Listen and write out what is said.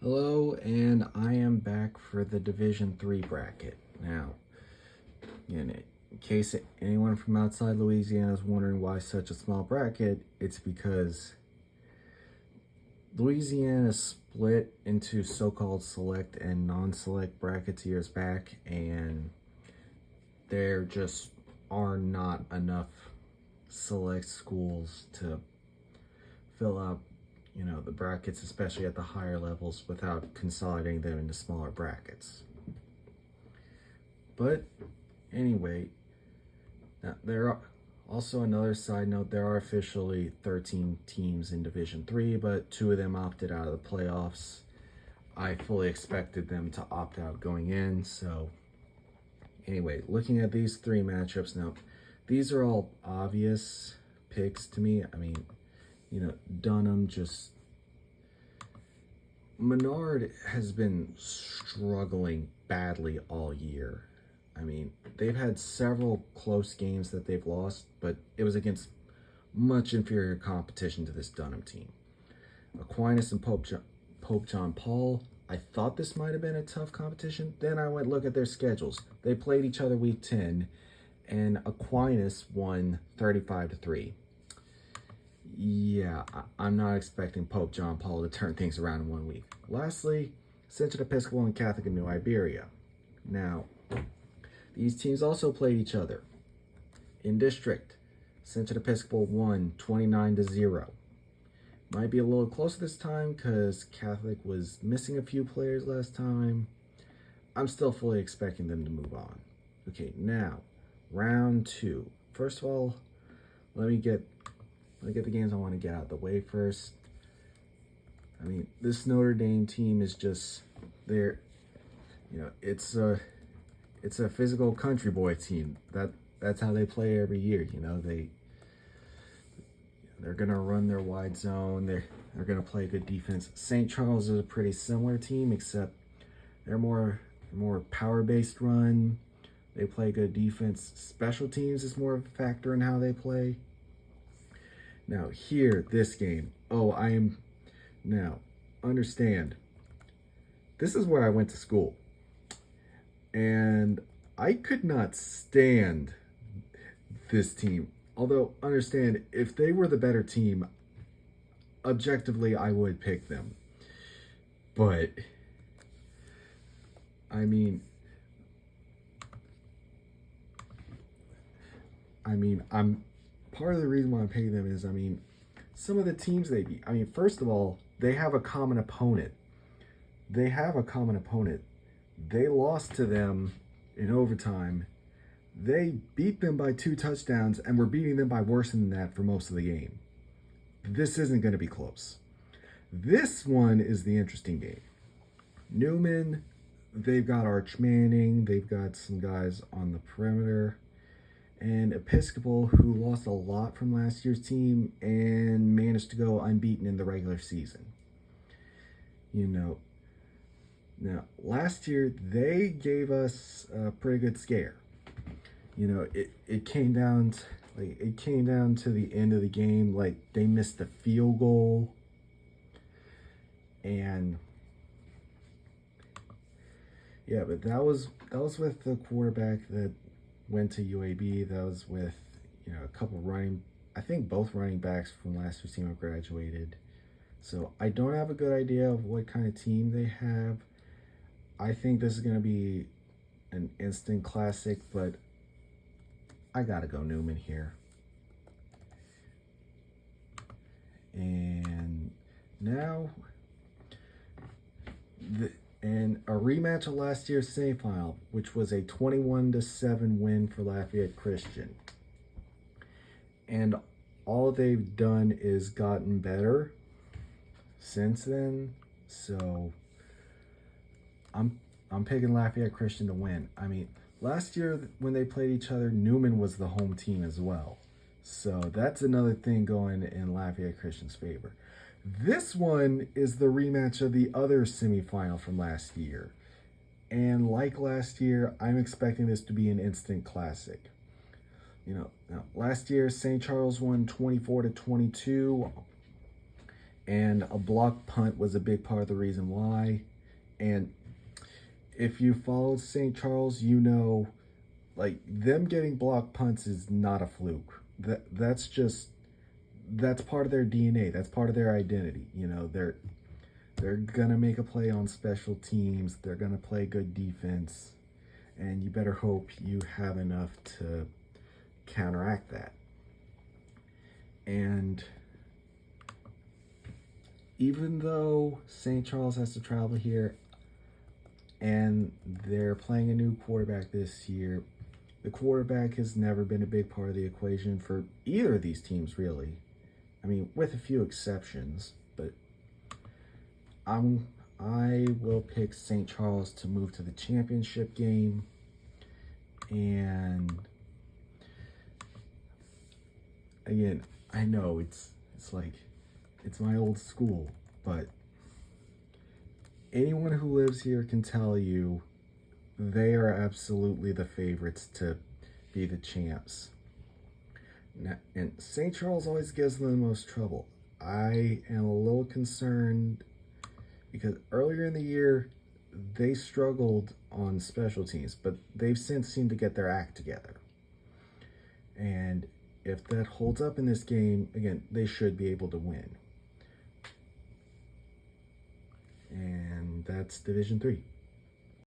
Hello, and I am back for the Division 3 bracket. Now, in case anyone from outside Louisiana is wondering why such a small bracket, it's because Louisiana split into so-called select and non-select brackets years back, and there just are not enough select schools to fill out the brackets, especially at the higher levels, without consolidating them into smaller brackets. But anyway, now there are also another side note. There are officially 13 teams in Division 3, but 2 of them opted out of the playoffs. I fully expected them to opt out going in. So anyway, looking at these 3 matchups now, these are all obvious picks to me. I mean, Dunham Menard has been struggling badly all year. I mean, they've had several close games that they've lost, but it was against much inferior competition to this Dunham team. Aquinas and Pope John Paul, I thought this might have been a tough competition. Then I went look at their schedules. They played each other week 10, and Aquinas won 35-3. Yeah, I'm not expecting Pope John Paul to turn things around in 1 week. Lastly, Central Episcopal and Catholic in New Iberia. Now, these teams also played each other. In district, Central Episcopal won 29-0. Might be a little closer this time because Catholic was missing a few players last time. I'm still fully expecting them to move on. Okay, now, round 2. First of all, let me get the games I want to get out of the way first. I mean, this Notre Dame team is just there. It's a physical country boy team. That's how they play every year. They're gonna run their wide zone. They're gonna play good defense. St. Charles is a pretty similar team, except they're more power-based run. They play good defense. Special teams is more of a factor in how they play. Now here, this game. Now, understand, this is where I went to school. And I could not stand this team. Although, understand, if they were the better team, objectively, I would pick them. But, I'm part of the reason why I'm picking them is, some of the teams they beat. First of all, they have a common opponent. They lost to them in overtime. They beat them by 2 touchdowns and were beating them by worse than that for most of the game. This isn't going to be close. This one is the interesting game. Newman, they've got Arch Manning. They've got some guys on the perimeter. And Episcopal, who lost a lot from last year's team and managed to go unbeaten in the regular season. Now, last year, they gave us a pretty good scare. It came down to the end of the game. Like, they missed the field goal. And yeah, but that was with the quarterback that went to UAB. That was with, a couple I think both running backs from last year's team have graduated. So I don't have a good idea of what kind of team they have. I think this is going to be an instant classic, but I got to go Newman here. And now, and a rematch of last year's semifinal, which was a 21-7 win for Lafayette Christian. And all they've done is gotten better since then. So I'm picking Lafayette Christian to win. Last year when they played each other, Newman was the home team as well. So that's another thing going in Lafayette Christian's favor. This one is the rematch of the other semifinal from last year. And like last year, I'm expecting this to be an instant classic. Now, last year, St. Charles won 24-22. And a block punt was a big part of the reason why. And if you followed St. Charles, you know, like, them getting block punts is not a fluke. That's part of their DNA. That's part of their identity. You know, they're gonna make a play on special teams. They're gonna play good defense, and you better hope you have enough to counteract that. And even though St. Charles has to travel here and they're playing a new quarterback this year, the quarterback has never been a big part of the equation for either of these teams, really. I mean, with a few exceptions, but I will pick St. Charles to move to the championship game. And again, I know it's like, it's my old school, but anyone who lives here can tell you they are absolutely the favorites to be the champs. Now, and St. Charles always gives them the most trouble. I am a little concerned because earlier in the year they struggled on special teams, but they've since seemed to get their act together. And if that holds up in this game, again, they should be able to win. And that's Division 3.